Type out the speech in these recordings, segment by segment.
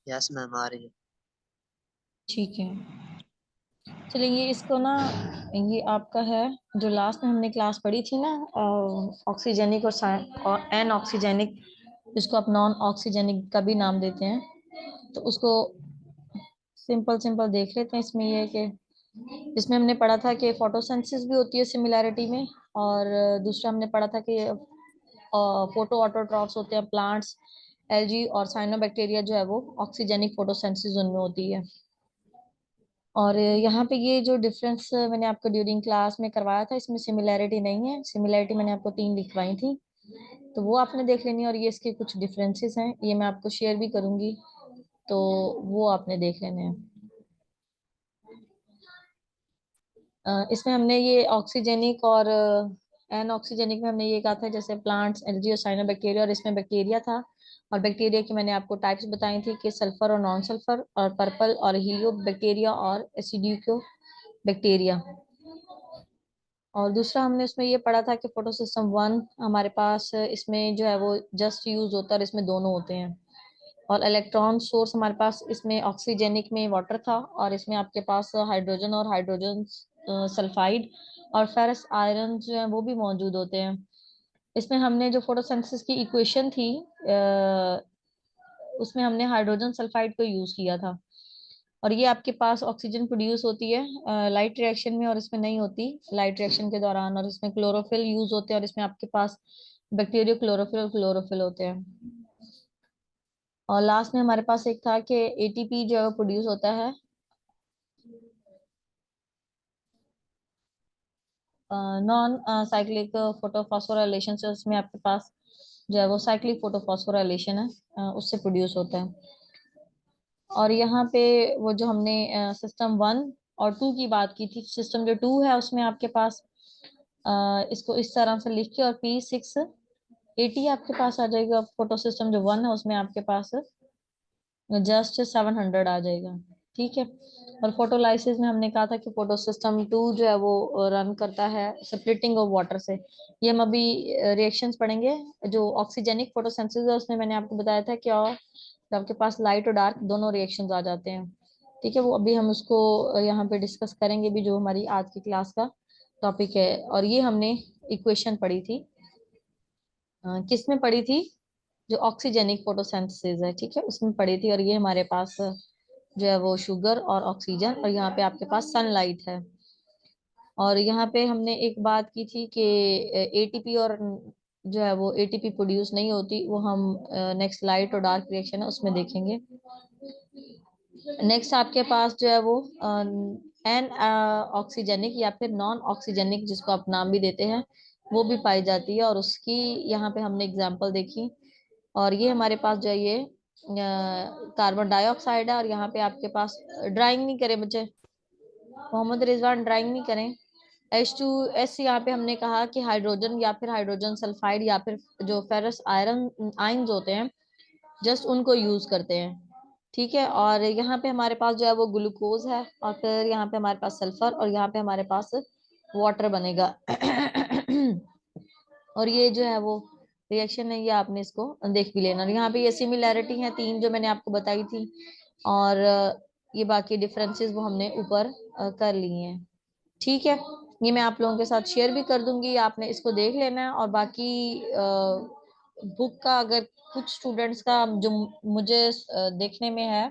Yes ma'am आ रही है। ठीक है। चलिए ये इसको ना, ये आपका है जो लास्ट में हमने क्लास पढ़ी थी ना, ऑक्सीजेनिक और एन ऑक्सीजेनिक, इसको आप नॉन ऑक्सीजेनिक का भी नाम देते हैं। तो उसको सिंपल सिंपल देख लेते हैं। इसमें ये है कि इसमें हमने पढ़ा था कि फोटोसिंथेसिस भी होती है सिमिलैरिटी में, और दूसरा हमने पढ़ा था कि फोटो ऑटोट्रॉफ्स होते हैं प्लांट्स, एल्गी और साइनोबैक्टीरिया जो है वो ऑक्सीजेनिक फोटोसिंथेसिस उनमें होती है। और यहाँ पे ये जो डिफरेंस मैंने आपको ड्यूरिंग क्लास में करवाया था, इसमें सिमिलैरिटी नहीं है। सिमिलैरिटी मैंने आपको 3 लिखवाई थी, तो वो आपने देख लेनी है। और ये इसके कुछ डिफरेंसेस हैं, ये मैं आपको शेयर भी करूंगी, तो वो आपने देख लेने हैं। इसमें हमने ये ऑक्सीजेनिक और एन ऑक्सीजेनिक में हमने ये कहा था जैसे प्लांट्स, एल्गी और साइनोबैक्टीरिया, और इसमें बैक्टीरिया था। और बैक्टीरिया की मैंने आपको टाइप्स बताई थी कि सल्फर और नॉन सल्फर, और पर्पल और हीलियो बैक्टीरिया और एसिडिको बैक्टीरिया। और दूसरा हमने उसमें ये पढ़ा था कि फोटोसिस्टम वन हमारे पास इसमें जो है वो जस्ट यूज होता है, और इसमें दोनों होते हैं। और इलेक्ट्रॉन सोर्स हमारे पास इसमें ऑक्सीजेनिक में वाटर था, और इसमें आपके पास हाइड्रोजन और हाइड्रोजन सल्फाइड और फेरस आयरन जो है वो भी मौजूद होते हैं। इसमें हमने जो फोटोसिंथेसिस की इक्वेशन थी, उसमें हमने हाइड्रोजन सल्फाइड को यूज किया था। और ये आपके पास ऑक्सीजन प्रोड्यूस होती है लाइट रिएक्शन में, और इसमें नहीं होती लाइट रिएक्शन के दौरान। और इसमें क्लोरोफिल यूज होते हैं, और इसमें आपके पास बैक्टीरियो क्लोरोफिल और क्लोरोफिल होते हैं। और लास्ट में हमारे पास एक था कि एटीपी जो है प्रोड्यूस होता है नॉन साइक्लिक फोटोफॉस्फोराइलेशन से। उसमें आपके पास जो है वो साइक्लिक फोटोफॉस्फोराइलेशन है, उससे प्रोड्यूस होता है। और यहाँ पे वो जो हमने सिस्टम वन और टू की बात की थी, सिस्टम जो टू है उसमें आपके पास इसको इस तरह से लिख के और P680 आपके पास आ जाएगा। फोटो सिस्टम जो वन है उसमें आपके पास जस्ट 700 आ जाएगा। ठीक है। और फोटोलाइसिस में हमने कहा था कि फोटो सिस्टम टू जो है वो रन करता है स्प्लिटिंग ऑफ वाटर से। ये हम अभी रिएक्शंस पढ़ेंगे। जो ऑक्सीजेनिक फोटोसिंथेसिस है उसमें मैंने आपको बताया था कि आपके पास लाइट और डार्क दोनों रिएक्शंस आ जाते हैं। ठीक है, वो अभी हम उसको यहाँ पे डिस्कस करेंगे भी, जो हमारी आज की क्लास का टॉपिक है। और ये हमने इक्वेशन पढ़ी थी, किस में पढ़ी थी, जो ऑक्सीजेनिक फोटोसिंथेसिस है, ठीक है, उसमें पढ़ी थी। और ये हमारे पास जो है वो शुगर और ऑक्सीजन, और यहाँ पे आपके पास सनलाइट है। और यहाँ पे हमने एक बात की थी कि एटीपी और जो है वो एटीपी प्रोड्यूस नहीं होती, वो हम नेक्स्ट लाइट और डार्क रिएक्शन है उसमें देखेंगे। नेक्स्ट आपके पास जो है वो एन ऑक्सीजेनिक या फिर नॉन ऑक्सीजेनिक, जिसको आप नाम भी देते हैं, वो भी पाई जाती है। और उसकी यहाँ पे हमने एग्जांपल देखी। और ये हमारे पास जो है ये कार्बन डाइऑक्साइड है। और यहाँ पे आपके पास, ड्राइंग नहीं करें बच्चे, मोहम्मद रिजवान ड्राइंग नहीं करें। H2S यहाँ पे हमने कहा कि हाइड्रोजन या फिर हाइड्रोजन सल्फाइड या फिर जो फेरस आयरन आयंस होते हैं, जस्ट उनको यूज करते हैं। ठीक है। और यहाँ पे हमारे पास जो है वो ग्लूकोज है, और फिर यहाँ पे हमारे पास सल्फर, और यहाँ पे हमारे पास वाटर बनेगा। और ये जो है वो रिएक्शन है, ये आपने इसको देख भी लेना। और यहाँ पे ये सिमिलैरिटी है 3 जो मैंने आपको बताई थी। और ये बाकी डिफरेंसेस वो हमने ऊपर कर लिए हैं। ठीक है। ये मैं आप लोगों के साथ शेयर भी कर दूंगी, आपने इसको देख लेना है। और बाकी बुक का अगर कुछ स्टूडेंट्स का जो मुझे देखने में है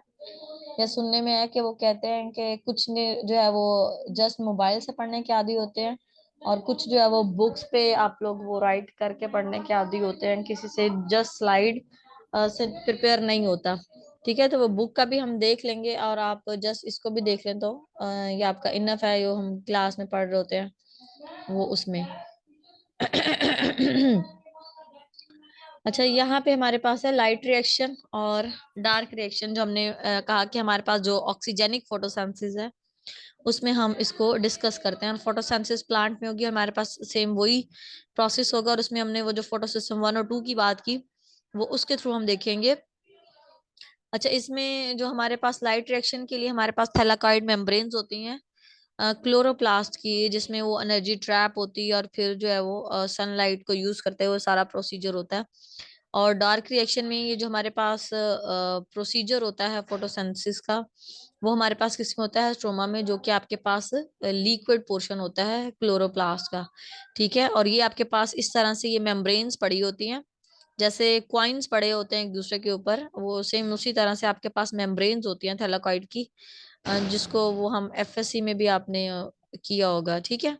या सुनने में है कि वो कहते हैं कि कुछ ने जो है वो जस्ट मोबाइल से पढ़ने के आदी होते हैं, और कुछ जो है वो बुक्स पे आप लोग वो राइट करके पढ़ने के आदी होते हैं, किसी से जस्ट स्लाइड से प्रिपेयर नहीं होता। ठीक है, तो वो बुक का भी हम देख लेंगे, और आप जस्ट इसको भी देख लें तो ये आपका इनफ है, जो हम क्लास में पढ़ रहे होते हैं वो उसमें। अच्छा, यहाँ पे हमारे पास है लाइट रिएक्शन और डार्क रिएक्शन, जो हमने कहा कि हमारे पास जो ऑक्सीजेनिक फोटोसिंथेसिस है उसमें हम इसको डिस्कस करते हैं। और फोटोसिंथेसिस प्लांट में होगी, हमारे पास सेम वही प्रोसेस होगा। और उसमें हमने वो जो फोटोसिस्टम वन और टू की बात की, वो उसके थ्रू हम देखेंगे। अच्छा, इसमें जो हमारे पास लाइट रिएक्शन के लिए हमारे पास थैलाकॉइड मेम्ब्रेन्स होती हैं क्लोरोप्लास्ट की, जिसमें वो एनर्जी ट्रैप होती है, और फिर जो है वो सनलाइट को यूज करते हुए सारा प्रोसीजर होता है। और डार्क रिएक्शन में ये जो हमारे पास प्रोसीजर होता है फोटोसिंथेसिस का, वो हमारे पास किसमें होता है, स्ट्रोमा में, जो कि आपके पास लिक्विड पोर्शन होता है क्लोरोप्लास्ट का। ठीक है, और ये आपके पास इस तरह से ये मेम्ब्रेन्स पड़ी होती हैं, जैसे क्वाइंस पड़े होते हैं एक दूसरे के ऊपर, वो सेम उसी तरह से आपके पास मेम्ब्रेन्स होती हैं थैलाकॉइड की, जिसको वो हम एफएससी में भी आपने किया होगा। ठीक है,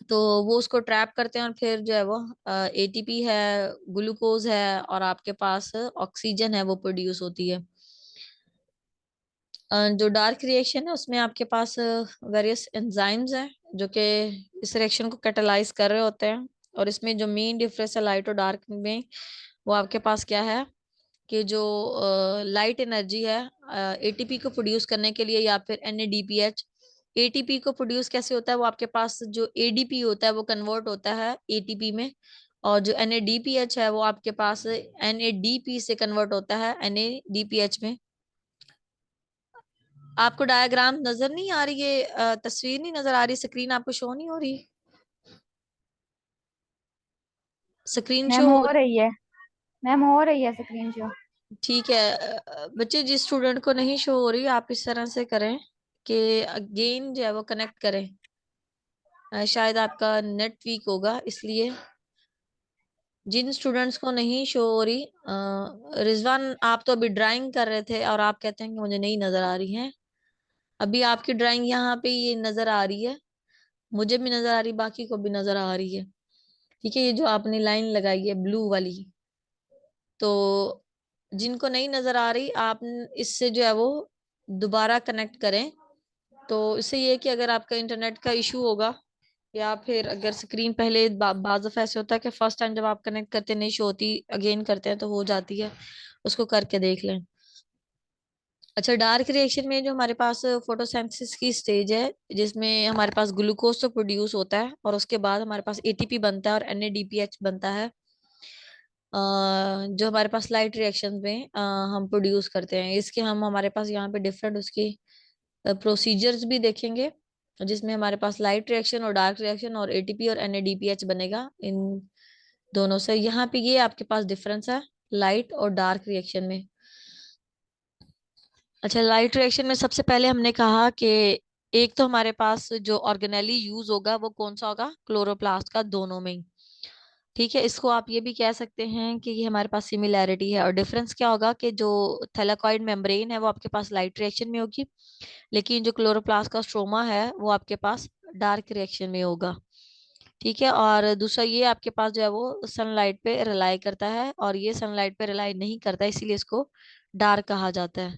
तो वो उसको ट्रैप करते हैं और फिर जो है वो एटीपी है, ग्लूकोज है, और आपके पास ऑक्सीजन है, वो प्रोड्यूस होती है। जो डार्क रिएक्शन है उसमें आपके पास वेरियस एंजाइम्स हैं जो कि इस रिएक्शन को कैटालाइज कर रहे होते हैं। और इसमें जो मेन डिफरेंस है लाइट और डार्क में, वो आपके पास क्या है कि जो लाइट एनर्जी है एटीपी को प्रोड्यूस करने के लिए, या फिर एनएडीपीएच, एटीपी को प्रोड्यूस कैसे होता है, वो आपके पास जो एडीपी होता है वो कन्वर्ट होता है एटीपी में, और जो एनएडीपीएच है वो आपके पास एनएडीपी से कन्वर्ट होता है एनएडीपीएच में। आपको डायग्राम नजर नहीं आ रही है, तस्वीर नहीं नजर आ रही, स्क्रीन आपको शो नहीं हो रही, स्क्रीन शो मैम हो हो रही है। मैम हो रही है स्क्रीन शो। ठीक है। बच्चे जिस स्टूडेंट को नहीं शो हो रही, आप इस तरह से करें कि अगेन जो है वो कनेक्ट करें। शायद आपका नेट वीक होगा इसलिए। जिन स्टूडेंट्स को नहीं शो हो रही, रिजवान आप तो अभी ड्राइंग कर रहे थे और आप कहते हैं कि मुझे नहीं नजर आ रही है। अभी आपकी ड्राइंग यहाँ पे ये नजर आ रही है, मुझे भी नजर आ रही, बाकी को भी नजर आ रही है। ठीक है, ये जो आपने लाइन लगाई है ब्लू वाली, तो जिनको नहीं नजर आ रही आप इससे जो है वो दोबारा कनेक्ट करें। तो इससे ये है कि अगर आपका इंटरनेट का इशू होगा, या फिर अगर स्क्रीन पहले बाज़ दफा ऐसे होता है कि फर्स्ट टाइम जब आप कनेक्ट करते नहीं शो होती, अगेन करते हैं तो हो जाती है, उसको करके देख लें। अच्छा, डार्क रिएक्शन में जो हमारे पास फोटोसिंथेसिस की स्टेज है, जिसमें हमारे पास ग्लूकोज तो प्रोड्यूस होता है और उसके बाद हमारे पास एटीपी बनता है और एनएडीपीएच बनता है, जो हमारे पास लाइट रिएक्शन में हम प्रोड्यूस करते हैं। इसके हम हमारे पास यहाँ पे डिफरेंट उसकी प्रोसीजर्स भी देखेंगे, जिसमें हमारे पास लाइट रिएक्शन और डार्क रिएक्शन और एटीपी और एनएडीपीएच बनेगा इन दोनों से। यहाँ पे ये आपके पास डिफरेंस है लाइट और डार्क रिएक्शन में। अच्छा, लाइट रिएक्शन में सबसे पहले हमने कहा कि एक तो हमारे पास जो ऑर्गेनेली यूज होगा वो कौन सा होगा, क्लोरोप्लास्ट का, दोनों में ही। ठीक है, इसको आप ये भी कह सकते हैं कि ये हमारे पास सिमिलैरिटी है। और डिफरेंस क्या होगा कि जो थैलाकॉइड मेम्ब्रेन है वो आपके पास लाइट रिएक्शन में होगी, लेकिन जो क्लोरोप्लास्ट का स्ट्रोमा है वो आपके पास डार्क रिएक्शन में होगा। ठीक है, और दूसरा ये आपके पास जो है वो सनलाइट पे रिलाई करता है, और ये सनलाइट पे रिलाई नहीं करता, इसीलिए इसको डार्क कहा जाता है।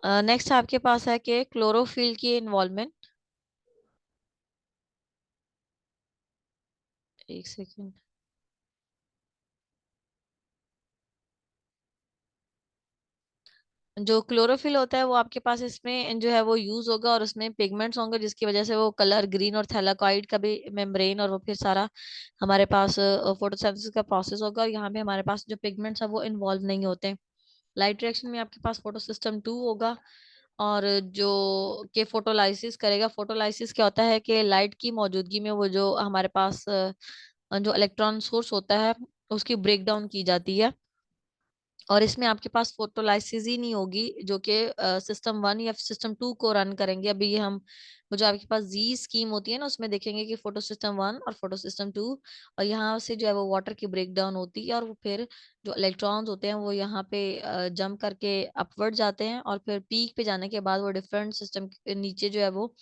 नेक्स्ट आपके पास है कि क्लोरोफिल की इन्वॉल्वमेंट। एक सेकेंड। जो क्लोरोफिल होता है वो आपके पास इसमें जो है वो यूज होगा, और उसमें पिगमेंट्स होंगे जिसकी वजह से वो कलर ग्रीन, और थैलाकॉइड का भी मेम्ब्रेन, और वो फिर सारा हमारे पास फोटोसिंथेसिस का प्रोसेस होगा, और यहाँ पे हमारे पास जो पिगमेंट्स है वो इन्वॉल्व नहीं होते। लाइट रिएक्शन में आपके पास फोटोसिस्टम 2 होगा, और जो के फोटोलाइसिस करेगा। फोटोलाइसिस क्या होता है कि लाइट की मौजूदगी में वो जो हमारे पास जो इलेक्ट्रॉन सोर्स होता है उसकी ब्रेक डाउन की जाती है। और इसमें आपके पास फोटोलाइसिस ही नहीं होगी, जो कि सिस्टम 1 या सिस्टम 2 को रन करेंगे। अभी ये हम वो जो आपके पास जी स्कीम होती है ना, उसमें देखेंगे कि फोटो सिस्टम 1 और फोटो सिस्टम 2, और यहाँ से जो है वो वाटर की ब्रेक डाउन होती है, और वो फिर जो इलेक्ट्रॉन्स होते हैं वो यहाँ पे जंप करके अपवर्ड जाते हैं, और फिर पीक पे जाने के बाद वो डिफरेंट सिस्टम के नीचे जो है वो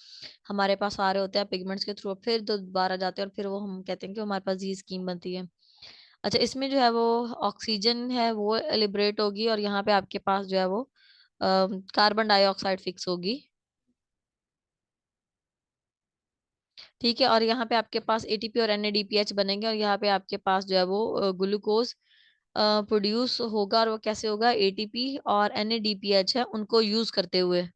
हमारे पास आ रहे होते हैं पिगमेंट्स के थ्रू, फिर दोबारा जाते हैं, और फिर वो हम कहते हैं कि हमारे पास जी स्कीम बनती है। अच्छा, इसमें जो है वो ऑक्सीजन है वो लिबरेट होगी, और यहाँ पे आपके पास जो है वो कार्बन डाइऑक्साइड फिक्स होगी। ठीक है, और यहाँ पे आपके पास एटीपी और एनएडीपीएच बनेंगे, और यहाँ पे आपके पास जो है वो ग्लूकोज प्रोड्यूस होगा, और वो कैसे होगा, एटीपी और एनएडीपीएच है उनको यूज करते हुए।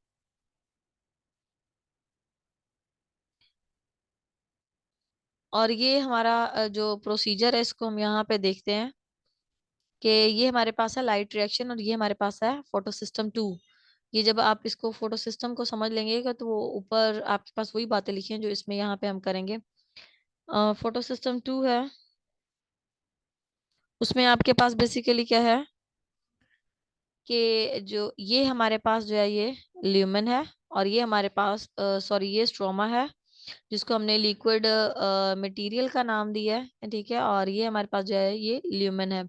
और ये हमारा जो प्रोसीजर है इसको हम यहाँ पे देखते हैं कि ये हमारे पास है लाइट रिएक्शन, और ये हमारे पास है फोटो सिस्टम 2। ये जब आप इसको फोटो सिस्टम को समझ लेंगे तो वो ऊपर आपके पास वही बातें लिखी हैं जो इसमें यहाँ पे हम करेंगे। फोटो सिस्टम 2 है, उसमें आपके पास बेसिकली क्या है कि जो ये हमारे पास जो है ये ल्यूमेन है, और ये हमारे पास सॉरी ये स्ट्रोमा है, जिसको हमने लिक्विड मटेरियल का नाम दिया है, ठीक है। और ये हमारे पास जो है ये ल्यूमेन है,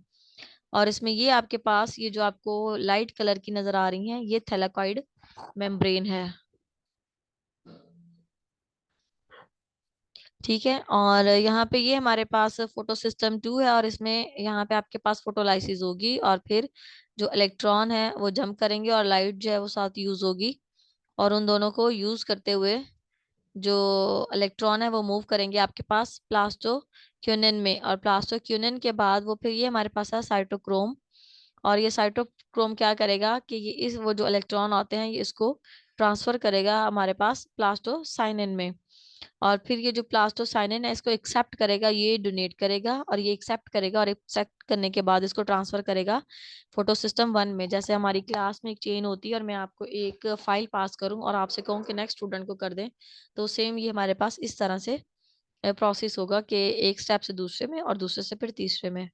और इसमें ये आपके पास ये जो आपको लाइट कलर की नजर आ रही है ये थैलेकॉइड मेम्ब्रेन है, ठीक है। और यहाँ पे ये हमारे पास फोटो सिस्टम 2 है, और इसमें यहाँ पे आपके पास फोटोलाइसिस होगी, और फिर जो इलेक्ट्रॉन है वो जंप करेंगे और लाइट जो है वो साथ यूज होगी, और उन दोनों को यूज करते हुए जो इलेक्ट्रॉन है वो मूव करेंगे आपके पास प्लास्टो क्यूनिन में, और प्लास्टो क्यूनिन के बाद वो फिर ये हमारे पास है साइटोक्रोम, और ये साइटोक्रोम क्या करेगा कि ये इस वो जो इलेक्ट्रॉन आते हैं ये इसको ट्रांसफर करेगा हमारे पास प्लास्टोसाइनिन में, और फिर ये जो प्लास्टोसाइनिन है इसको एक्सेप्ट करेगा, ये डोनेट करेगा, और ये एक्सेप्ट करेगा, और एक्सेप्ट करने के बाद इसको ट्रांसफर करेगा फोटो सिस्टम 1 में। जैसे हमारी क्लास में एक चेन होती है और मैं आपको एक फाइल पास करूं और आपसे कहूं कि नेक्स्ट स्टूडेंट को कर दें, तो सेम ये हमारे पास इस तरह से प्रोसेस होगा कि एक स्टेप से दूसरे में और दूसरे से फिर तीसरे में।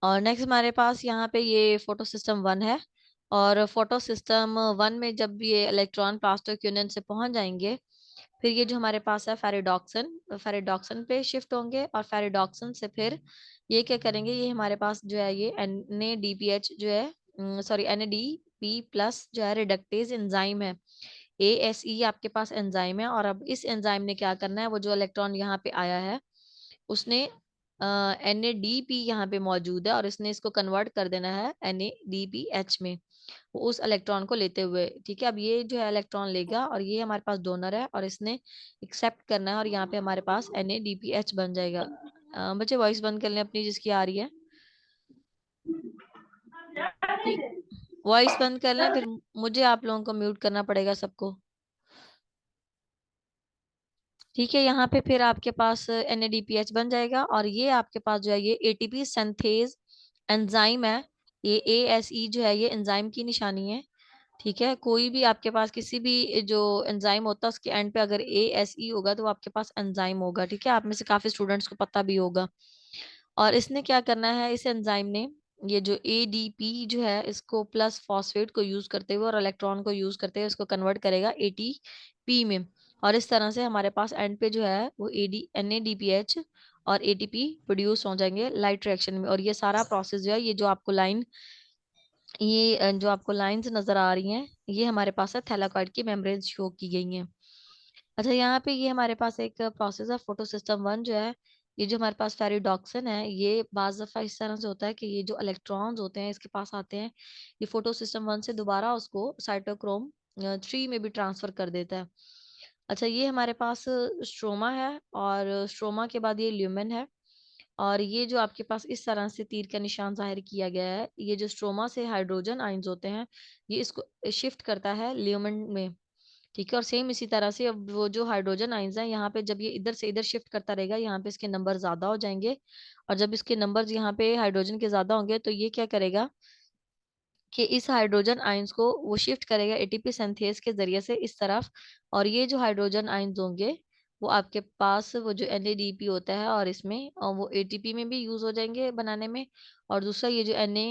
और नेक्स्ट हमारे पास यहाँ पे ये फोटो सिस्टम 1 है, और फोटो सिस्टम 1 में जब ये इलेक्ट्रॉन प्लास्टोक्यूनिन से पहुंच जाएंगे, फिर ये जो हमारे पास है फेरिडॉक्सन, फेरिडॉक्सन पे शिफ्ट होंगे, और फेरिडॉक्सन से फिर ये क्या करेंगे, ये हमारे पास जो है ये NADPH जो है सॉरी NADP प्लस जो है रिडक्टेज एंजाइम है, ASE आपके पास एंजाइम है। और अब इस एंजाइम ने क्या करना है, वो जो इलेक्ट्रॉन यहाँ पे आया है उसने NADP यहाँ पे मौजूद है, और इसने इसको कन्वर्ट कर देना है NADPH में, वो उस इलेक्ट्रॉन को लेते हुए, ठीक है। अब ये जो है इलेक्ट्रॉन लेगा, और ये हमारे पास डोनर है, और इसने एक्सेप्ट करना है, और यहाँ पे हमारे पास NADPH बन जाएगा। बच्चे वॉइस बंद कर लें अपनी जिसकी आ रही है, ठीक। वॉइस बंद कर लें, फिर मुझे आप लोगों को म्यूट करना पड़ेगा सबको, ठीक है। यहाँ पे फिर आपके पास NADPH बन जाएगा, और ये आपके पास जो है ये ATP सिंथेज एंजाइम है, ये ASE जो है ये एंजाइम की निशानी है, ठीक है। कोई भी आपके पास किसी भी जो एंजाइम होता है उसके एंड पे अगर ASE होगा तो वो आपके पास एंजाइम होगा, ठीक है। आप में से काफी स्टूडेंट्स को पता भी होगा। और इसने क्या करना है, इस एंजाइम ने ये जो ADP जो है इसको प्लस फॉस्फेट को यूज करते हुए और इलेक्ट्रॉन को यूज करते हुए इसको कन्वर्ट करेगा ATP में, और इस तरह से हमारे पास एंड पे जो है वो NADPH और ATP प्रोड्यूस हो जाएंगे लाइट रिएक्शन में। और ये सारा प्रोसेस जो है ये जो आपको लाइन ये जो आपको लाइंस नजर आ रही हैं ये हमारे पास है थैलाकॉइड की मेम्ब्रेन शो की गई हैं। अच्छा, यहाँ पे ये हमारे पास एक प्रोसेस है फोटो सिस्टम 1 जो है, ये जो हमारे पास फेरिडॉक्सिन है ये बाज दफा इस तरह से होता है कि ये जो इलेक्ट्रॉन्स होते हैं इसके पास आते हैं, ये फोटो सिस्टम 1 से दोबारा उसको साइटोक्रोम 3 में भी ट्रांसफर कर देता है। अच्छा, ये हमारे पास स्ट्रोमा है, और स्ट्रोमा के बाद ये ल्यूमेन है, और ये जो आपके पास इस तरह से तीर का निशान जाहिर किया गया है, ये जो स्ट्रोमा से हाइड्रोजन आयंस होते हैं ये इसको शिफ्ट करता है ल्यूमेन में, ठीक है। और सेम इसी तरह से अब वो जो हाइड्रोजन आयंस हैं यहाँ पे जब ये इधर से इधर शिफ्ट करता रहेगा यहाँ पे इसके नंबर ज्यादा हो जाएंगे, और जब इसके नंबर्स यहाँ पे हाइड्रोजन के ज्यादा होंगे तो ये क्या करेगा कि इस हाइड्रोजन आयंस को वो शिफ्ट करेगा ATP सिंथेज के जरिए से इस तरफ, और ये जो हाइड्रोजन आयंस होंगे वो आपके पास वो जो NADP होता है और इसमें और वो ATP में भी यूज हो जाएंगे बनाने में, और दूसरा ये जो Na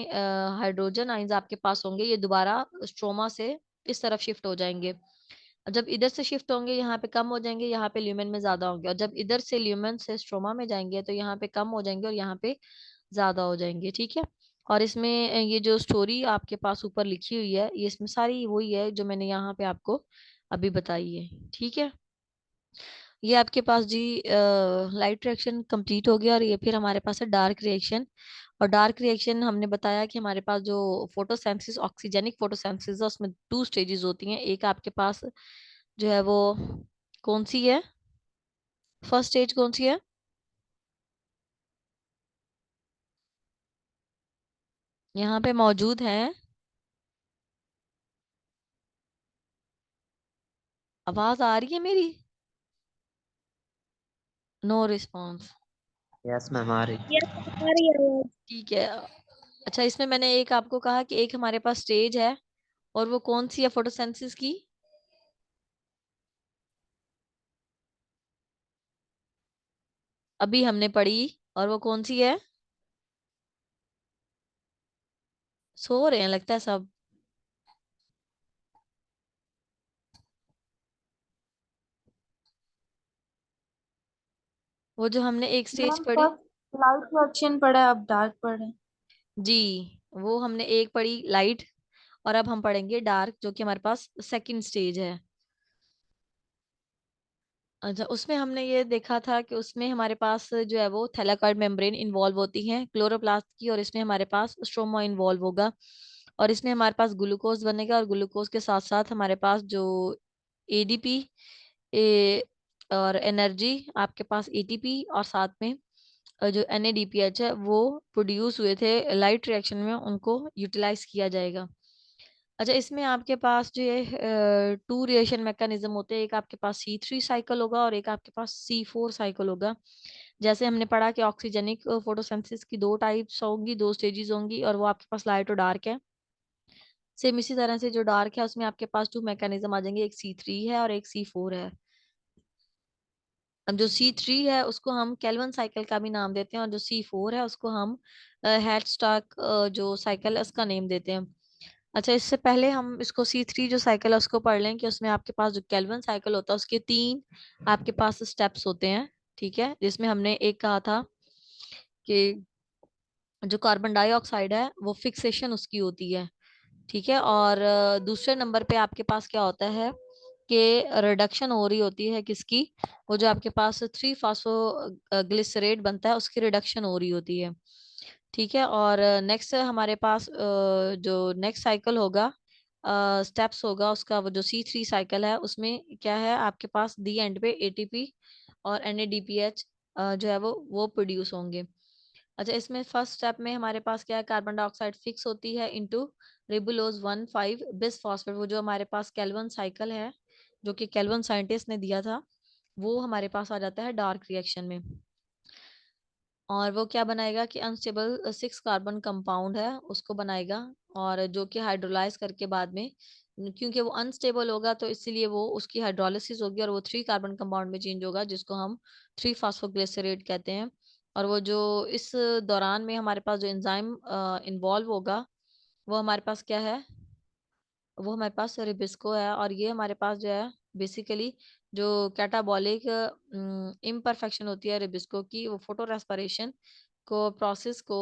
हाइड्रोजन आयंस आपके पास होंगे ये दोबारा स्ट्रोमा से इस तरफ शिफ्ट हो जाएंगे, और जब इधर से शिफ्ट होंगे यहाँ पे कम हो जाएंगे, यहाँ पे ल्यूमेन में ज्यादा होंगे, और जब इधर से ल्यूमेन से स्ट्रोमा में जाएंगे तो यहाँ पे कम हो जाएंगे और यहाँ पे ज्यादा हो जाएंगे, ठीक है। और इसमें ये जो स्टोरी आपके पास ऊपर लिखी हुई है ये इसमें सारी वही है जो मैंने यहाँ पे आपको अभी बताई है, ठीक है। ये आपके पास जी लाइट रिएक्शन कंप्लीट हो गया, और ये फिर हमारे पास है डार्क रिएक्शन। और डार्क रिएक्शन हमने बताया कि हमारे पास जो फोटोसिंथेसिस ऑक्सीजेनिक फोटोसिंथेसिस है उसमें 2 स्टेजेस होती हैं, एक आपके पास जो है वो कौन सी है, फर्स्ट स्टेज कौन सी है, यहाँ पे मौजूद है, आवाज आ रही है मेरी, नो रिस्पॉन्स, यस मैम आ रही। यस आ रही है आवाज। ठीक है। अच्छा, इसमें मैंने एक आपको कहा कि एक हमारे पास स्टेज है, और वो कौन सी है फोटोसिंथेसिस की, अभी हमने पढ़ी और वो कौन सी है? सो रहे हैं लगता है सब। वो जो हमने एक स्टेज मैम पढ़ी। फर्स्ट लाइट रिएक्शन पढ़ा है, अब डार्क पढ़े। जी, वो हमने एक पढ़ी लाइट, और अब हम पढ़ेंगे डार्क, जो कि हमारे पास सेकंड स्टेज है। अच्छा, उसमें हमने ये देखा था कि उसमें हमारे पास जो है वो थैलाकॉइड मेम्ब्रेन इन्वॉल्व होती है क्लोरोप्लास्ट की, और इसमें हमारे पास स्ट्रोमा इन्वॉल्व होगा, और इसमें हमारे पास ग्लूकोज बनेगा, और ग्लूकोज के साथ साथ हमारे पास जो एडीपी ए और एनर्जी, आपके पास एटीपी, और साथ में जो एनएडीपीएच है वो प्रोड्यूस हुए थे लाइट रिएक्शन में, उनको यूटिलाइज किया जाएगा। अच्छा, इसमें आपके पास जो ये टू रिएक्शन मैकेनिज्म होते हैं, एक आपके पास C3 साइकिल होगा और एक आपके पास C4 साइकिल होगा। जैसे हमने पढ़ा कि ऑक्सीजनिक फोटोसिंथेसिस की दो टाइप्स होंगी, दो स्टेजेस होंगी, और वो आपके पास लाइट और डार्क है। सेम इसी तरह से जो डार्क है उसमें आपके पास टू मैकेनिज्म आ जाएंगे, एक C3 है और एक C4 है। अब जो C3 है उसको हम केल्विन साइकिल का भी नाम देते हैं, और जो C4 है उसको हम हेडस्टार्क जो साइकिल है उसका नेम देते हैं। अच्छा, इससे पहले हम इसको C3 जो साइकिल है उसको पढ़ लें कि उसमें आपके पास जो केल्विन साइकिल होता है उसके तीन आपके पास स्टेप्स होते हैं। ठीक है, जिसमें हमने एक कहा था कि जो कार्बन डाइऑक्साइड है वो फिक्सेशन उसकी होती है। ठीक है, और दूसरे नंबर पे आपके पास क्या होता है कि रिडक्शन हो रही होती है किसकी, वो जो आपके पास 3 फास्फोग्लिसरेट बनता है उसकी रिडक्शन हो रही होती है। ठीक है, और नेक्स्ट हमारे पास जो नेक्स्ट साइकिल होगा, स्टेप्स होगा उसका, वो जो C3 साइकिल है उसमें क्या है आपके पास दी एंड पे एटीपी और NADPH जो है वो प्रोड्यूस होंगे। अच्छा, इसमें फर्स्ट स्टेप में हमारे पास क्या है, कार्बन डाइऑक्साइड फिक्स होती है इनटू रिबुलोज 1,5 बिस फॉस्फेट, वो जो हमारे पास केल्विन साइकिल है जो कि केल्विन साइंटिस्ट ने दिया था, वो हमारे पास आ जाता है डार्क रिएक्शन में। और वो क्या बनाएगा कि अनस्टेबल 6 कार्बन कंपाउंड है उसको बनाएगा, और जो कि हाइड्रोलाइज करके बाद में, क्योंकि वो अनस्टेबल होगा तो इसीलिए वो उसकी हाइड्रोलिसिस होगी और वो 3 कार्बन कंपाउंड में चेंज होगा, जिसको हम 3 फास्फोग्लिसरेट कहते हैं। और वो जो इस दौरान में हमारे पास जो एंजाइम इन्वॉल्व होगा, वो हमारे पास क्या है, वो हमारे पास रिबिस्को है, और ये हमारे पास जो है बेसिकली जो कैटाबॉलिक इम्परफेक्शन होती है रिबिस्को की, वो फोटो रेस्पिरेशन को प्रोसेस को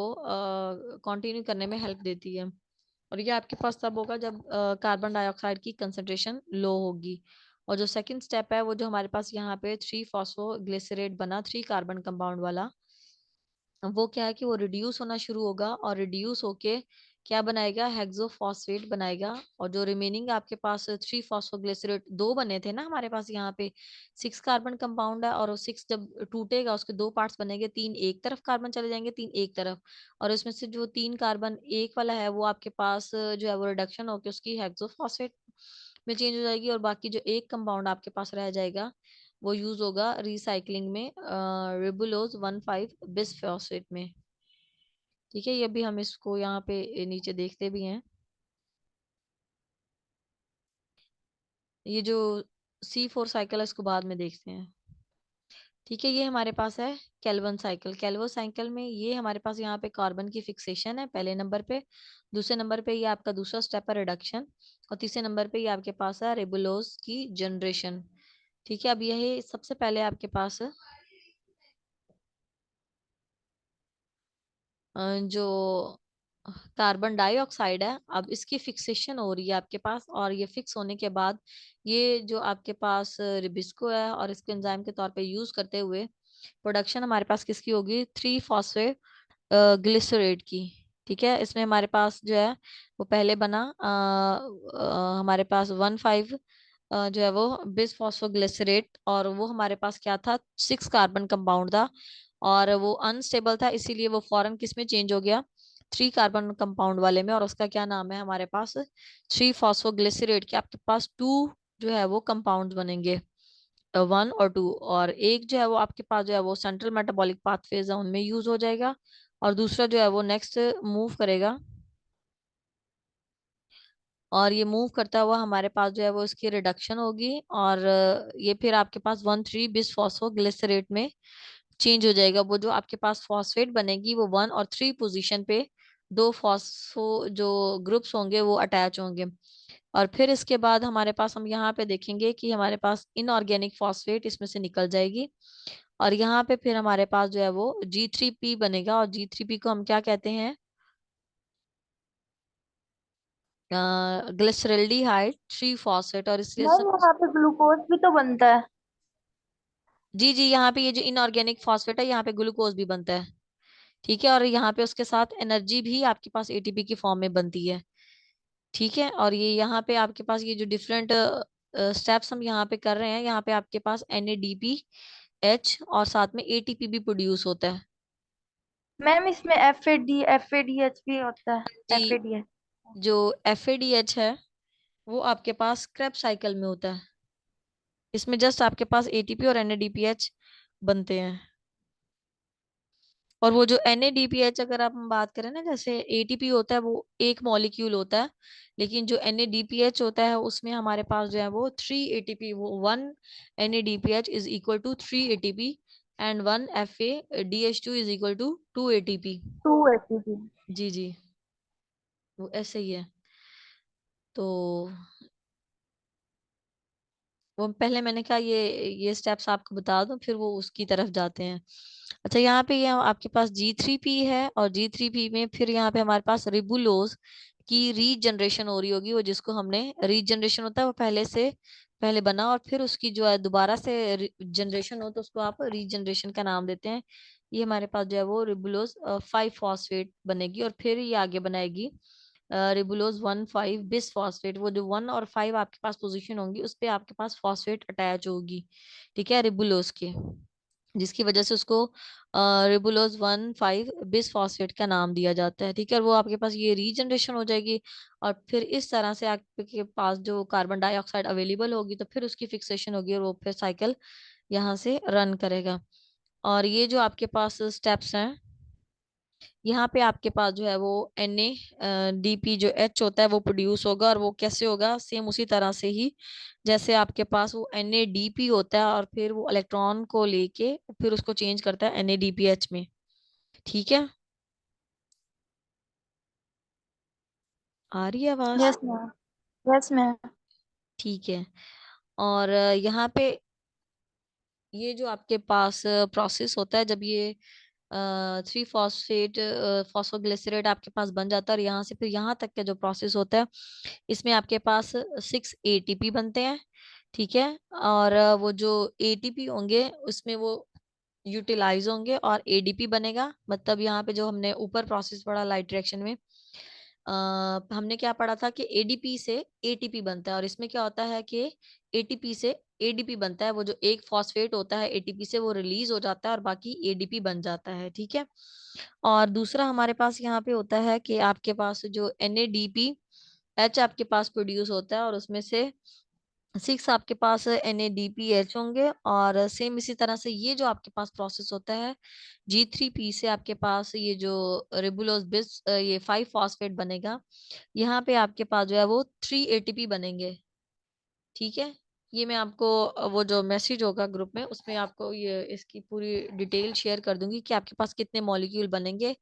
कंटिन्यू करने में हेल्प देती है। और ये आपके पास तब होगा जब कार्बन डाइऑक्साइड की कंसंट्रेशन लो होगी। और जो सेकंड स्टेप है वो जो हमारे पास यहाँ पे 3 फास्फोग्लिसरेट बना 3 कार्बन कंपाउंड वाला, वो क्या है कि वो रिड्यूस होना शुरू होगा, और रिड्यूस होके क्या बनाएगा, हेक्सोफॉस्फेट बनाएगा। और जो रिमेनिंग आपके पास 3 फास्फोग्लिसरेट दो बने थे ना हमारे पास यहाँ पे, 6 कार्बन कंपाउंड है, और वो 6 जब टूटेगा उसके दो पार्ट्स बनेंगे, 3 एक तरफ कार्बन चले जाएंगे, 3 एक तरफ, और इसमें से जो 3 कार्बन एक वाला है वो आपके पास जो है वो रिडक्शन होकर उसकी हेक्सोफॉस्फेट में चेंज हो जाएगी, और बाकी जो एक कंपाउंड आपके पास रह जाएगा वो यूज होगा रिसाइकलिंग में रिबुलोज 1,5 बिसफॉस्फेट में। ठीक है, ये भी हम इसको यहाँ पे नीचे देखते भी हैं। ये जो C4 साइकिल है इसको बाद में देखते हैं। ठीक है, ये हमारे पास है केल्विन साइकिल। केल्विन साइकिल में ये हमारे पास यहाँ पे कार्बन की फिक्सेशन है पहले नंबर पे, दूसरे नंबर पे ये आपका दूसरा स्टेप है रिडक्शन, और तीसरे नंबर पे ये आपके पास है रिबुलोज की जनरेशन। ठीक है, अब यही सबसे पहले आपके पास जो कार्बन डाइऑक्साइड है, अब इसकी फिक्सेशन हो रही है आपके पास, और ये फिक्स होने के बाद ये जो आपके पास रिबिस्को है, और इसको एंजाइम के तौर पे यूज करते हुए प्रोडक्शन हमारे पास किसकी होगी, 3 फास्फेट ग्लिसरेट की। ठीक है, इसमें हमारे पास जो है वो पहले बना हमारे पास 1,5 जो है वो बिस फॉस्फोग्लिसरेट, और वो हमारे पास क्या था, 6 कार्बन कंपाउंड था, और वो अनस्टेबल था इसीलिए वो फॉरन किस में चेंज हो गया, 3 कार्बन कंपाउंड वाले में, और उसका क्या नाम है हमारे पास 3 फास्फोग्लिसरेट के आपके पास टू जो है वो कंपाउंड बनेंगे, 1 और 2, और एक जो है वो आपके पास जो है वो सेंट्रल मेटाबॉलिक पाथवेज है उनमें यूज हो जाएगा, और दूसरा जो है वो नेक्स्ट मूव करेगा, और ये मूव करता हुआ हमारे पास जो है वो इसकी रिडक्शन होगी, और ये फिर आपके पास 1,3 बिस फॉस्फोग्लिसरेट में चेंज हो जाएगा। वो जो आपके पास फॉस्फेट बनेगी वो 1 और 3 पोजीशन पे दो फॉस्फो जो ग्रुप्स होंगे वो अटैच होंगे। और फिर इसके बाद हमारे पास, हम यहाँ पे देखेंगे कि हमारे पास इनऑर्गेनिक फॉस्फेट इसमें से निकल जाएगी। और यहाँ पे फिर हमारे पास जो है वो G3P बनेगा। और G3P को हम क्या कहते हैं? Glyceraldehyde 3 phosphate. और इसलिए मैम यहाँ पे ग्लूकोज भी तो बनता है। जी जी, यहाँ पे ये जो इनऑर्गेनिक फॉस्फेट है यहाँ पे ग्लूकोज भी बनता है। ठीक है, और यहाँ पे उसके साथ एनर्जी भी आपके पास एटीपी की फॉर्म में बनती है। ठीक है, और ये यहाँ पे आपके पास ये जो डिफरेंट स्टेप्स हम यहाँ पे कर रहे हैं, यहाँ पे आपके पास NADPH और साथ में ATP भी प्रोड्यूस होता है। मैम इसमें FADH भी होता है। जी, FADH। जो FADH है वो आपके पास क्रेब साइकिल में होता है। इसमें जस्ट आपके पास ATP और NADPH बनते हैं। और वो जो NADPH अगर आप हम बात करें ना, जैसे ATP होता है वो एक मॉलिक्यूल होता है, लेकिन जो NADPH होता है उसमें हमारे पास जो है वो 3 ATP, वो 1 NADPH is equal to 3 ATP and 1 FADH2 is equal to 2 ATP। 2 ATP। जी जी, वो ऐसे ही है। तो वो पहले मैंने कहा ये स्टेप्स आपको बता दूं, फिर वो उसकी तरफ जाते हैं। अच्छा, यहाँ पे ये आपके पास G3P है, और G3P में फिर यहाँ पे हमारे पास रिबुलोज की रीजनरेशन हो रही होगी। वो जिसको हमने रीजनरेशन होता है वो पहले बना और फिर उसकी जो है दोबारा से जनरेशन हो तो उसको आप रीजनरेशन का नाम देते हैं। ये हमारे पास जो है वो रिबुलोज 5 फॉस्फेट बनेगी, और फिर ये आगे बनाएगी रिबुलोज 1,5 बिस फॉस्फेट। वो जो 1 और 5 आपके पास पोजीशन होंगी उस पे आपके पास फॉस्फेट अटैच होगी। ठीक है, रिबुलोज के, जिसकी वजह से उसको रिबुलोज 1,5 बिस फॉस्फेट का नाम दिया जाता है। ठीक है, और वो आपके पास ये रीजनरेशन हो जाएगी। और फिर इस तरह से आपके पास जो कार्बन डाइऑक्साइड अवेलेबल होगी तो फिर उसकी फिक्सेशन होगी, और वो फिर साइकिल यहाँ से रन करेगा। और ये जो आपके पास स्टेप्स हैं, यहाँ पे आपके पास जो है वो NADP जो H होता है वो प्रोड्यूस होगा। और वो कैसे होगा? सेम उसी तरह से ही जैसे आपके पास वो NADP होता है, और फिर वो इलेक्ट्रॉन को लेके फिर उसको चेंज करता है NADPH में। ठीक है, आ रही है आवाज? Yes ma'am. Yes ma'am. ठीक है, और यहाँ पे ये जो आपके पास प्रोसेस होता है, जब ये 3 फॉस्फेट फॉस्फोग्लिसरेट आपके पास बन जाता है, और यहाँ से फिर यहाँ तक का जो प्रोसेस होता है इसमें आपके पास 6 ATP बनते हैं। ठीक है, और वो जो ATP होंगे उसमें वो यूटिलाइज होंगे और ADP बनेगा। मतलब यहाँ पे जो हमने ऊपर प्रोसेस पढ़ा लाइट रिएक्शन में, हमने क्या पढ़ा था कि ADP से ATP बनता है, और इसमें क्या होता है कि ATP से ADP बनता है। वो जो एक फॉस्फेट होता है ATP से वो रिलीज हो जाता है और बाकी ADP बन जाता है। ठीक है, और दूसरा हमारे पास यहाँ पे होता है कि आपके पास जो NADPH आपके पास प्रोड्यूस होता है, और उसमें से 6 आपके पास NADPH होंगे। और सेम इसी तरह से ये जो आपके पास प्रोसेस होता है G3P से आपके पास ये जो रिबुलोज बिस ये 5 फॉस्फेट बनेगा। यहाँ पे आपके पास जो है वो 3 ATP बनेंगे। ठीक है, ये मैं आपको वो जो मैसेज होगा ग्रुप में उसमें आपको ये इसकी पूरी डिटेल शेयर कर दूंगी कि आपके पास कितने मॉलिक्यूल बनेंगे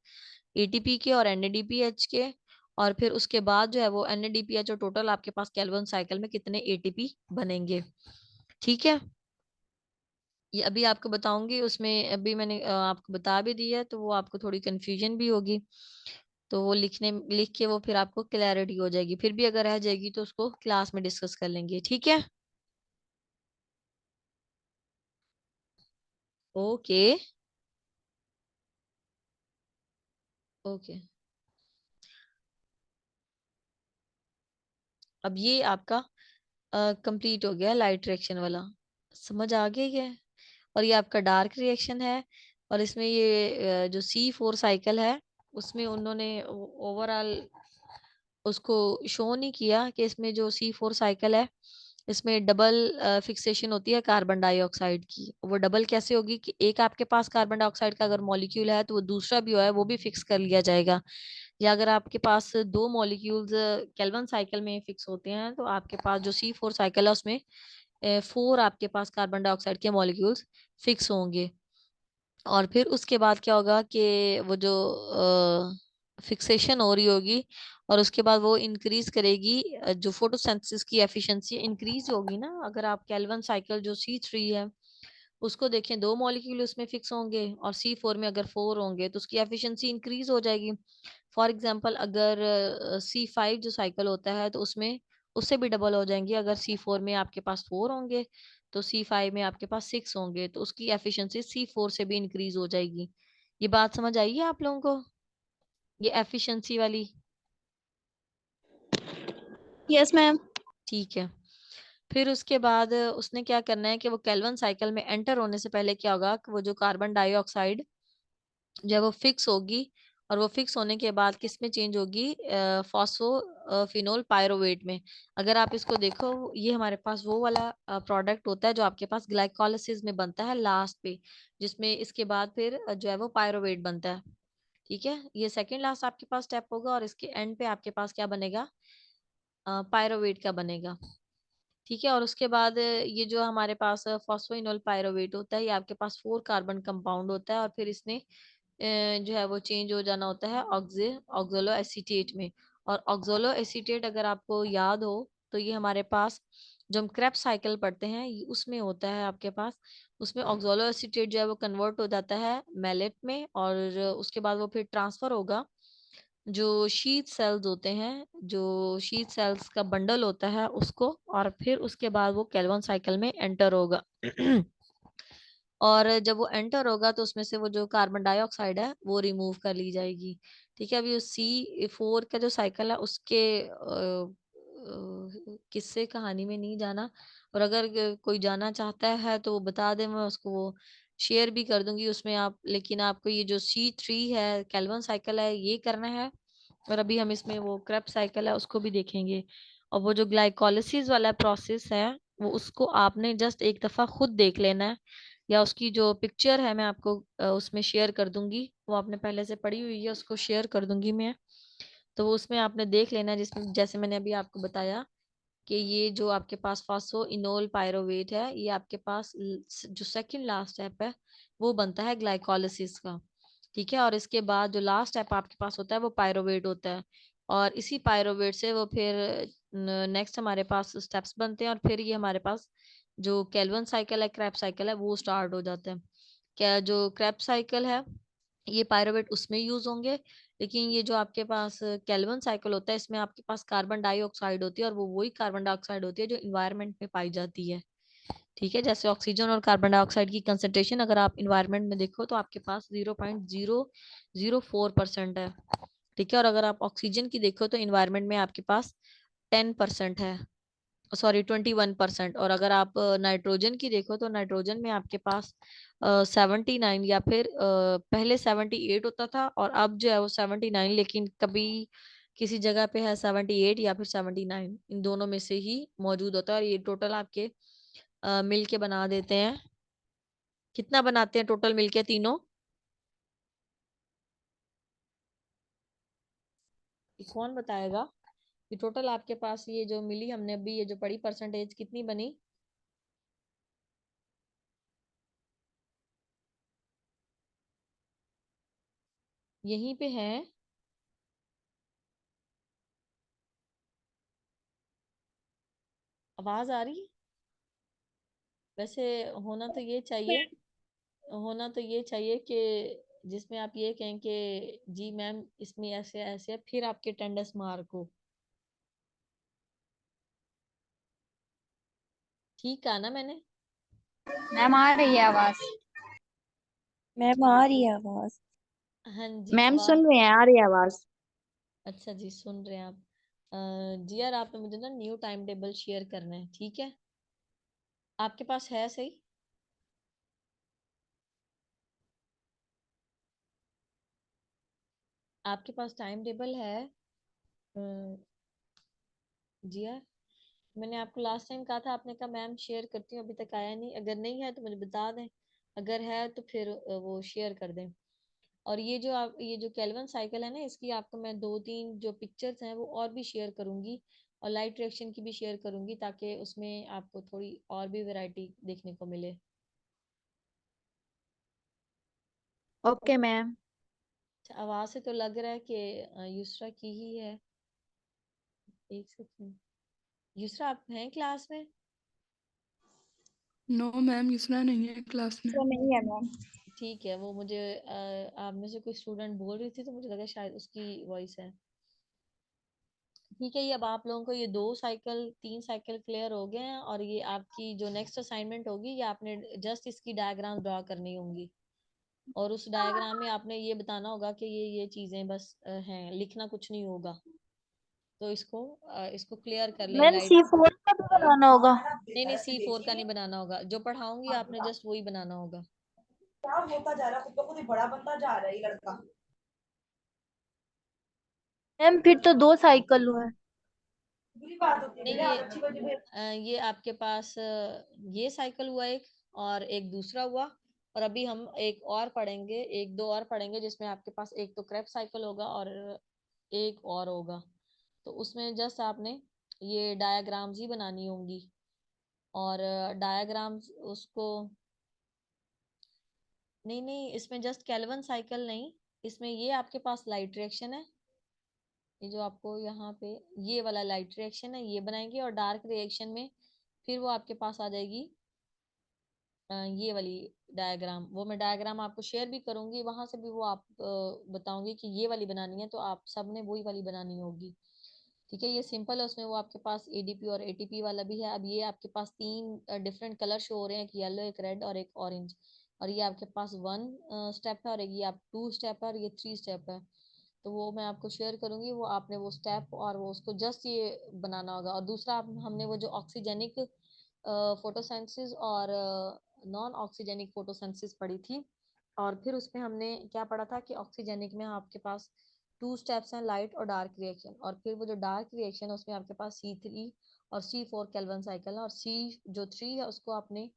ATP के और NADPH के। और फिर उसके बाद जो है वो NADPH और टोटल आपके पास केल्विन साइकिल में कितने ATP बनेंगे। ठीक है, ये अभी आपको बताऊंगी, उसमें अभी मैंने आपको बता भी दिया है तो वो आपको थोड़ी कंफ्यूजन भी होगी। तो वो लिख के वो फिर आपको क्लैरिटी हो जाएगी। फिर भी अगर रह जाएगी तो उसको क्लास में डिस्कस कर लेंगे। ठीक है, ओके ओके। अब ये आपका कंप्लीट हो गया लाइट रिएक्शन वाला, समझ आ गई है? और ये आपका डार्क रिएक्शन है। और इसमें ये जो C4 साइकिल है उसमें उन्होंने ओवरऑल उसको शो नहीं किया कि इसमें जो C4 साइकिल है इसमें डबल फिक्सेशन होती है कार्बन डाइऑक्साइड की। वो डबल कैसे होगी कि एक आपके पास कार्बन डाइऑक्साइड का अगर मॉलिक्यूल है तो वो दूसरा भी है वो भी फिक्स कर लिया जाएगा। या अगर आपके पास दो मॉलिक्यूल्स केल्विन साइकिल में फिक्स होते हैं तो आपके पास जो C4 साइकिल है उसमें 4 आपके पास कार्बन डाइऑक्साइड के मॉलिक्यूल्स फिक्स होंगे। और फिर उसके बाद क्या होगा कि वो जो फिक्सेशन हो रही होगी और उसके बाद वो इंक्रीज करेगी, जो फोटोसिंथेसिस की एफिशिएंसी इंक्रीज होगी ना। अगर आप कैल्विन साइकिल जो C3 है उसको देखें, 2 मॉलिक्यूल उसमें फिक्स होंगे और C4 में अगर 4 होंगे तो उसकी एफिशिएंसी इंक्रीज हो जाएगी। फॉर एग्जांपल अगर C5 जो साइकिल होता है तो उसमें उससे भी डबल हो जाएंगे। अगर C4 में आपके पास 4 होंगे तो C5 में आपके पास 6 होंगे, तो उसकी एफिशिएंसी C4 से भी इंक्रीज हो जाएगी। ये बात समझ आई है आप लोगों को, ये एफिशिएंसी वाली? Yes ma'am. ठीक है। फिर उसके बाद उसने क्या करना है कि वो केल्विन साइकिल में एंटर होने से पहले क्या होगा कि वो जो कार्बन डाइऑक्साइड जब वो फिक्स होगी, और वो फिक्स होने के बाद किस में चेंज होगी, फॉस्फोफिनोल पायरोवेट में। अगर आप इसको देखो, ये हमारे पास वो वाला प्रोडक्ट होता है जो आपके पास ग्लाइकोलाइसिस में बनता है लास्ट पे, जिसमें इसके बाद फिर जो है वो पायरोवेट बनता है। ठीक है, ये सेकंड लास्ट आपके पास स्टेप होगा और इसके एंड पे आपके पास क्या बनेगा, पायरोवेट का बनेगा। ठीक है, और उसके बाद ये जो हमारे पास फॉस्फोइनोल पायरोवेट होता है, ये आपके पास 4 कार्बन कंपाउंड होता है और फिर इसने जो है वो चेंज हो जाना होता है ऑक्सोलो एसीटेट में। और ऑक्सोलो एसीटेट अगर आपको याद हो तो ये हमारे पास जो हम क्रेब्स साइकिल पढ़ते हैं उसमें होता है आपके पास। उसमें ऑक्सोलो एसीटेट जो है वो कन्वर्ट हो जाता है मैलेट में, और उसके बाद वो फिर ट्रांसफर होगा जो शीथ सेल्स होते हैं, जो शीथ सेल्स का बंडल होता है उसको, और फिर उसके बाद वो केल्विन साइकिल में एंटर होगा। और जब वो एंटर होगा तो उसमें से वो जो कार्बन डाइऑक्साइड है वो रिमूव कर ली जाएगी। ठीक है, अभी उस C4 का जो साइकिल है उसके किस्से कहानी में नहीं जाना, और अगर कोई जाना चाहता है तो वो बता दे, मैं उसको वो शेयर भी कर दूंगी उसमें आप। लेकिन आपको ये जो C3 है केल्विन साइकिल है ये करना है, और अभी हम इसमें वो क्रेब्स साइकिल है उसको भी देखेंगे। और वो जो ग्लाइकोलिसिस वाला प्रोसेस है वो उसको आपने जस्ट एक दफा खुद देख लेना है, या उसकी जो पिक्चर है मैं आपको उसमें शेयर कर दूंगी, वो आपने पहले से पढ़ी हुई है उसको शेयर कर दूंगी मैं। तो वो उसमें आपने देख लेना है, जिसमें जैसे मैंने अभी आपको बताया कि ये जो आपके पास फॉस्फोइनोल पायरोवेट है, ये आपके पास जो सेकंड लास्ट स्टेप है वो बनता है ग्लाइकोलिसिस का। ठीक है, और इसके बाद जो लास्ट स्टेप आपके पास होता है वो पायरोवेट होता है, और इसी पायरोवेट से वो फिर नेक्स्ट हमारे पास स्टेप्स बनते हैं, और फिर ये हमारे पास जो केल्विन साइकिल है, क्रैब साइकिल है, वो स्टार्ट हो जाता है। क्या जो क्रैब साइकिल है ये पायरोवेट उसमें यूज होंगे, लेकिन ये जो आपके पास केल्विन साइकिल होता है इसमें आपके पास कार्बन डाइऑक्साइड होती है, और वो वही कार्बन डाइऑक्साइड होती है जो इन्वायरमेंट में पाई जाती है। ठीक है, जैसे ऑक्सीजन और कार्बन डाइऑक्साइड की कंसेंट्रेशन अगर आप इन्वायरमेंट में देखो तो आपके पास 0.004% है। ठीक है, और अगर आप ऑक्सीजन की देखो तो इन्वायरमेंट में आपके पास 10% है, सॉरी 21%। और अगर आप नाइट्रोजन की देखो तो नाइट्रोजन में आपके पास 79, या फिर पहले 78 होता था और अब जो है वो 79, लेकिन कभी किसी जगह पे है 78 या फिर 79, इन दोनों में से ही मौजूद होता है। और ये टोटल आपके मिल के बना देते हैं, कितना बनाते हैं टोटल मिलके तीनों? ये कौन बताएगा कि टोटल आपके पास ये जो मिली हमने अभी ये जो पढ़ी परसेंटेज कितनी बनी? यहीं पे है, आवाज आ रही? वैसे होना तो ये चाहिए, होना तो ये चाहिए कि जिसमें आप ये कहें कि जी मैम इसमें ऐसे ऐसे है, फिर आपके अटेंडेंस मार्क हो। ठीक है ना मैंने? मैम आ रही है आवाज? मैम आ रही है आवाज। हाँ जी, मैम आवाज। सुन रहे हैं, आ रही है आवाज। अच्छा जी, सुन रहे हैं आप? जी यार, आपने मुझे ना न्यू टाइम टेबल शेयर करना है, ठीक है? आपके पास है सही? आपके पास टाइम टेबल है? जी यार, मैंने आपको लास्ट टाइम कहा था, आपने कहा मैम शेयर करती हूँ, अभी तक आया नहीं। अगर नहीं है तो मुझे बता दें, अगर है तो फिर वो शेयर कर दें। और ये जो आप ये जो केल्विन साइकिल है ना, इसकी आपको मैं 2-3 जो पिक्चर्स हैं वो और भी शेयर करूंगी, और लाइट रिएक्शन की भी शेयर करूंगी, ताकि उसमें आपको थोड़ी और भी वैरायटी देखने को मिले। Okay ma'am. अच्छा, आवाज से तो लग रहा है कि युसरा की ही है। एक सेकंड, युसरा आप हैं क्लास में? नो मैम, युसरा नहीं है क्लास में। तो नहीं है मैम। ठीक है, वो मुझे आप में से कोई स्टूडेंट बोल रही थी तो मुझे लगा शायद उसकी वॉइस है। ठीक है, ये अब आप लोगों को ये 3 साइकिल क्लियर हो गए हैं, और ये आपकी जो नेक्स्ट असाइनमेंट होगी ये आपने जस्ट इसकी डायग्राम ड्रॉ करनी होंगी, और उस डायग्राम में आपने ये बताना होगा कि ये चीजें बस हैं, लिखना कुछ नहीं होगा। तो इसको क्लियर कर लें मैम लाइट। C4 का भी बनाना होगा? नहीं नहीं, C4 का नहीं बनाना होगा, जो पढ़ाऊंगी आपने जस्ट वही बनाना होगा। क्या होता जा रहा है, खुद तो खुद ही बड़ा बनता जा रहा है ये लड़का। मैम फिर तो 2 साइकिल हुआ है। बुरी बात होती है नहीं, बेटे, आप अच्छी बच्ची भेज। ये आपके पास ये साइकिल हुआ एक, और एक दूसरा हुआ, और अभी हम एक और पढ़ेंगे, एक दो और पढ़ेंगे, जिसमें आपके पास एक तो क्रेप साइकिल होगा और एक और होगा। तो उसमें जस्ट आपने ये डायग्राम्स ही बनानी होंगी, और डायग्राम्स उसको, नहीं नहीं, इसमें जस्ट केल्विन साइकिल नहीं, इसमें ये आपके पास लाइट रिएक्शन है, ये जो आपको यहाँ पे ये वाला लाइट रिएक्शन है ये बनाएंगे, और डार्क रिएक्शन में फिर वो आपके पास आ जाएगी ये वाली डायग्राम। वो मैं डायग्राम आपको शेयर भी करूंगी, वहां से भी वो आप बताऊंगी कि ये वाली बनानी है, तो आप सबने वही वाली बनानी होगी। ठीक है, ये सिंपल है, उसमें वो आपके पास एडीपी और एटीपी वाला भी है। अब ये आपके पास 3 डिफरेंट कलर शो हो रहे हैं, एक येलो, एक रेड और एक ऑरेंज, और ये आपके पास 1 स्टेप है, और एक ये आप 2 स्टेप है, और ये 3 स्टेप है। तो वो मैं आपको शेयर करूंगी, वो आपने वो स्टेप और वो उसको जस्ट ये बनाना होगा। और दूसरा हमने वो जो ऑक्सीजेनिक फोटोसिंथेसिस और नॉन ऑक्सीजेनिक फोटोसिंथेसिस पढ़ी थी, और फिर उसमें हमने क्या पढ़ा था कि ऑक्सीजेनिक में आपके पास 2 स्टेप्स हैं, लाइट और डार्क रिएक्शन, और फिर वो जो डार्क रिएक्शन है उसमें आपके पास C3 और C4 केल्विन साइकिल है, और C3 है उसको आपने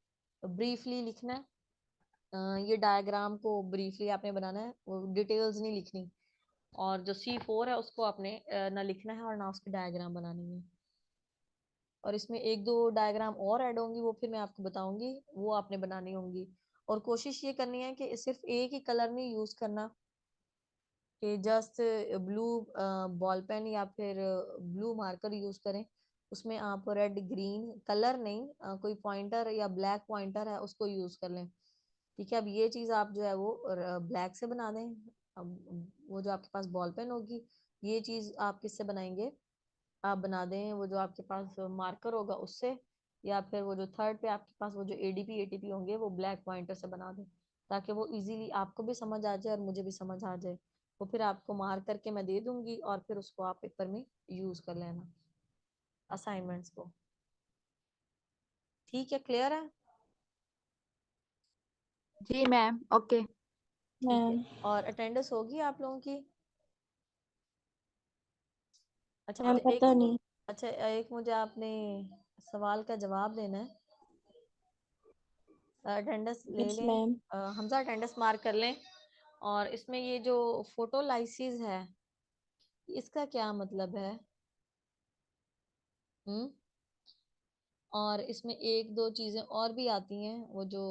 ब्रीफली लिखना है। ये डायग्राम को ब्रीफली आपने बनाना है, वो डिटेल्स नहीं लिखनी, और जो C4 है उसको आपने ना लिखना है और ना उसकी डायग्राम बनानी है। और इसमें एक दो डायग्राम और ऐड होंगी, वो फिर मैं आपको बताऊंगी, वो आपने बनानी होंगी। और कोशिश ये करनी है कि सिर्फ एक ही कलर नहीं यूज करना, कि जस्ट ब्लू बॉल पेन या फिर ब्लू मार्कर यूज करें। उसमें आप रेड ग्रीन कलर नहीं, कोई पॉइंटर या ब्लैक पॉइंटर है उसको यूज कर लें। ठीक है, अब ये चीज आप जो है वो ब्लैक से बना दें। अब वो जो आपके पास बॉल पेन होगी, ये चीज आप किससे बनाएंगे, आप बना दें वो जो आपके पास मार्कर होगा उससे, या फिर वो जो थर्ड पे आपके पास वो जो एडीपी एटीपी होंगे वो ब्लैक पॉइंटर से बना दें, ताकि वो इजीली आपको भी समझ आ जाए और मुझे भी समझ आ जाए। वो फिर आपको मार्क करके मैं दे दूंगी, और फिर उसको आप पेपर में यूज कर लेना असाइनमेंट्स को। ठीक है, क्लियर है? जी मैम, ओके। ठीक है, मैम। और अटेंडेंस होगी आप लोगों की? अच्छा मैम मुझे एक, पता नहीं। अच्छा एक मुझे आपने सवाल का जवाब देना है, अटेंडेंस ले यस लें। मैम। हमजा अटेंडेंस मार्क कर लें। और इसमें ये जो फोटोलाइसिस है इसका क्या मतलब है? हम्म और इसमें एक दो चीजें और भी आती हैं, वो जो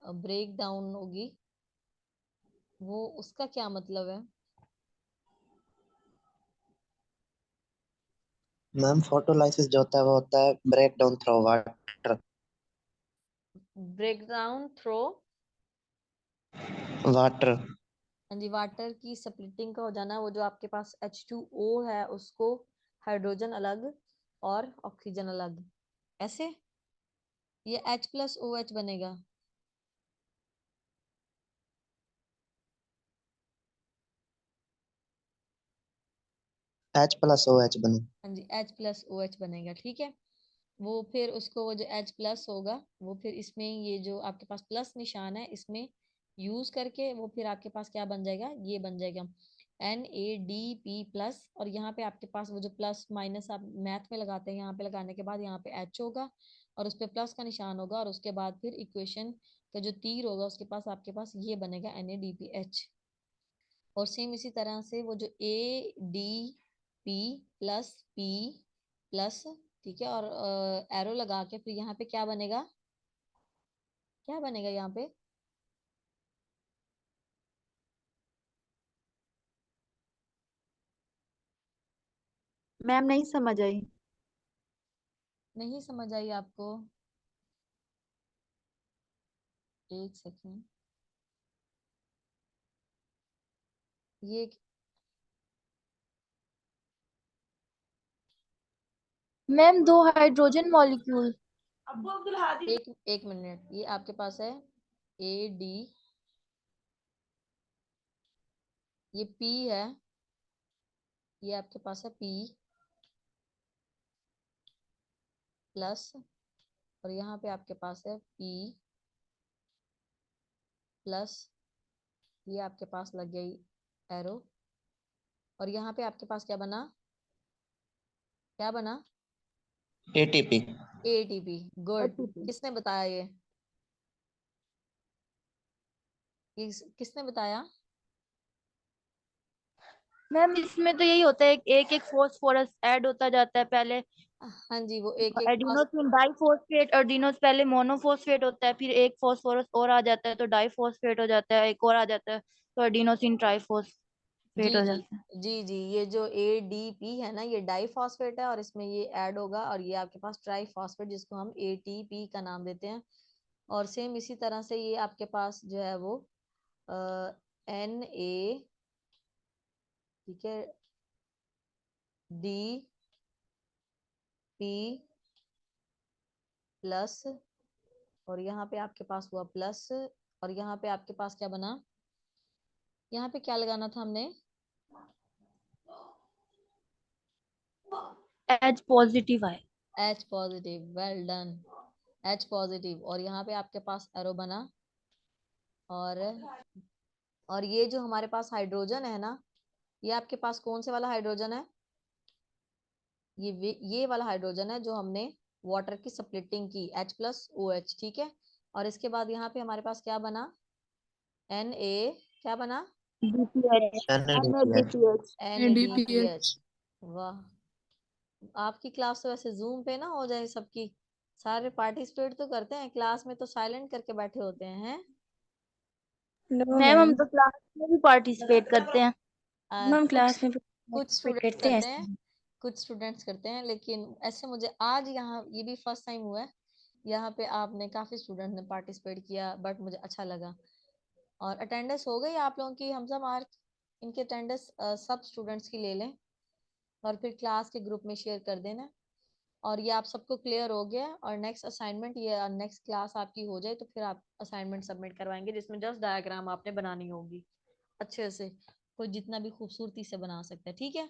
ब्रेक डाउन होगी, वो उसका क्या मतलब है? मैम फोटोलाइसिस जो होता है वो होता है break down through water. Break down through water. हाँ जी, वाटर की स्प्लिटिंग का हो जाना, वो जो आपके पास H2O है उसको हाइड्रोजन अलग और ऑक्सीजन अलग, ऐसे ये H+OH बनेगा। H+OH बने। हाँ जी, H+OH बनेगा। ठीक है, वो फिर उसको वो जो H+ होगा वो फिर इसमें ये जो आपके पास प्लस निशान है इसमें यूज करके वो फिर आपके पास क्या बन जाएगा, ये बन जाएगा NADP+। और यहाँ पे आपके पास वो जो प्लस माइनस आप मैथ में लगाते हैं, यहाँ पे लगाने के बाद यहाँ पे H होगा और उस पे प्लस का निशान होगा, और उसके बाद फिर इक्वेशन का जो तीर होगा उसके पास आपके पास ये बनेगा NADPH। और सेम इसी तरह से वो जो ADP+P+, ठीक है, और एरो लगा के फिर यहाँ पे क्या बनेगा, क्या बनेगा यहाँ पे, मैम नहीं समझ आई। नहीं समझ आई आपको? एक सेकेंड। ये मैम दो हाइड्रोजन मॉलिक्यूल। अब्बू अब्दुल हादी एक एक मिनट, ये आपके पास है ए डी, ये पी है, ये आपके पास है पी प्लस, और यहाँ पे आपके पास है पी प्लस, ये आपके पास लग गई एरो, और यहाँ पे आपके पास क्या बना, क्या बना? ATP। एटीपी। गुड। ATP। किसने बताया ये किसने बताया? मैम इसमें तो यही होता है, एक एक फॉस्फोरस ऐड होता जाता है पहले। हाँ जी, वो एक एक एडिनोसिन डाइफॉस्फेट, एडिनोस पहले मोनोफॉस्फेट होता है, फिर एक फॉस्फोरस और आ जाता है तो डाइफॉस्फेट हो जाता है, एक और आ जाता है तो एडिनोसिन जी ट्राइफॉस्फेट हो जी जाता है। जी जी, ये जो ADP है ना, ये डाइफॉस्फेट है, और इसमें ये ऐड होगा, और ये आपके पास ट्राइफॉस्फेट जिसको हम ATP का नाम देते हैं। और सेम इसी तरह से ये आपके पास जो है वो Na, ठीक है, DP प्लस, और यहाँ पे आपके पास हुआ प्लस, और यहाँ पे आपके पास क्या बना? यहाँ पे क्या लगाना था हमने? H पॉजिटिव है। H positive, well done. H positive, और यहाँ पे आपके पास एरो बना, और ये जो हमारे पास हाइड्रोजन है ना, ये आपके पास कौन से वाला हाइड्रोजन है? ये वाला हाइड्रोजन है जो हमने वाटर की स्प्लिटिंग की, H प्लस OH, ठीक है। और इसके बाद यहाँ पे हमारे पास क्या बना? Na, क्या बना? DPH। NADPH। NADPH। NADPH। NADPH। वाह, आपकी क्लास तो वैसे जूम पे ना हो जाए सबकी, सारे पार्टिसिपेट तो करते हैं, क्लास में तो साइलेंट करके बैठे होते हैं। नो मैम हम मैम। तो क्लास में भी पार्टिसिपेट करते हैं। मैम कुछ क्लास में कुछ पार्टिसिपेट स्टूडेंट्स करते हैं करते हैं, ऐसे। कुछ स्टूडेंट्स करते हैं, लेकिन ऐसे मुझे आज यहाँ ये भी फर्स्ट टाइम हुआ है, यहाँ पे आपने काफी स्टूडेंट ने पार्टिसिपेट किया, बट मुझे अच्छा लगा। और अटेंडेंस हो गई आप लोगों की, हमजा मार्क इनके अटेंडेंस सब स्टूडेंट्स की ले लें, और फिर क्लास के ग्रुप में शेयर कर देना। और ये आप सबको क्लियर हो गया, और नेक्स्ट असाइनमेंट या नेक्स्ट क्लास आपकी हो जाए तो फिर आप असाइनमेंट सबमिट करवाएंगे, जिसमें जस्ट डायग्राम आपने बनानी होगी अच्छे से, कोई जितना भी खूबसूरती से बना सकता है, ठीक है।